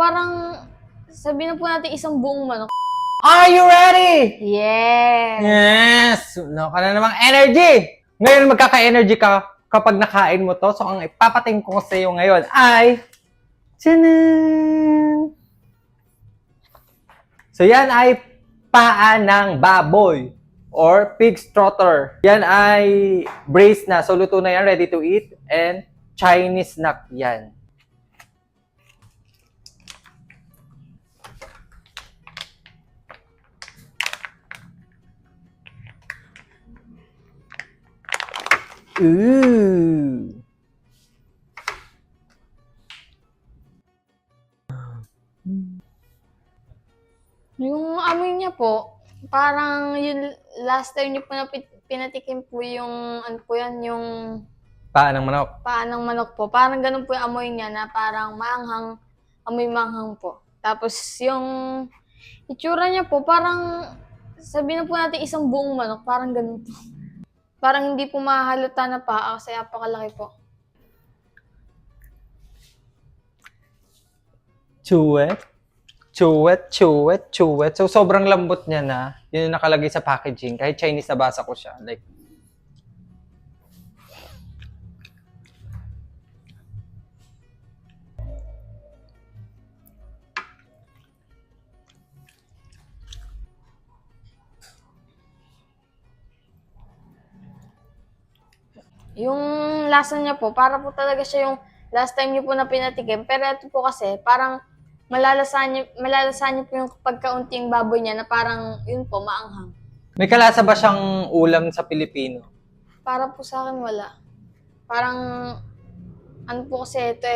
Parang, sabihin na po natin isang buong manok. Are you ready? Yes! Yes! No ka na namang energy! Ngayon magkaka-energy ka kapag nakain mo to. So ang ipapating ko sa iyo ngayon ay... Tiyanan! So yan ay paa ng baboy or pig's trotter. Yan ay braised na. So luto na yan, ready to eat. And Chinese snack yan. Ooh. Yung amoy niya po, parang yung last time niyo po na pinatikim po yung, ano po yan, yung Paa ng manok. paa ng manok po. Parang ganun po yung amoy niya na parang maanghang, amoy maanghang po. Tapos yung itsura niya po, parang sabihin na po natin isang buong manok, parang ganun po. Parang hindi po mahalata na paa kasi napakalaki po. Chewet. Chewet, chewet, chewet. So, sobrang lambot niya na. Yun yung nakalagay sa packaging. Kahit Chinese, nabasa ko siya. Like, Yung lasa niya po, para po talaga siya yung last time niyo po na pinatikim. Pero ito po kasi, parang malalasahan niyo po yung pagkaunting baboy niya na parang, yun po, maanghang. may kalasa ba siyang ulam sa Pilipino? Para po sa akin, wala. Parang, ano po kasi ito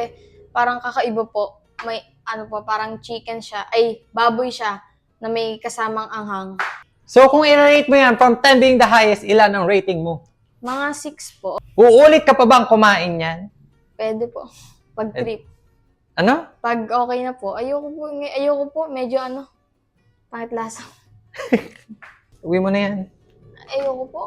parang kakaiba po. May, ano po, parang chicken siya, baboy siya, na may kasamang anghang. So, kung i-rate mo yan, from 10 being the highest, ilan ang rating mo? Mga 6 po, Uulit ka pa bang kumain yan? pwede po. Pag trip. Ano? Pag okay na po, ayoko po, medyo pangit lasa. Uwi mo na yan. Ayoko po.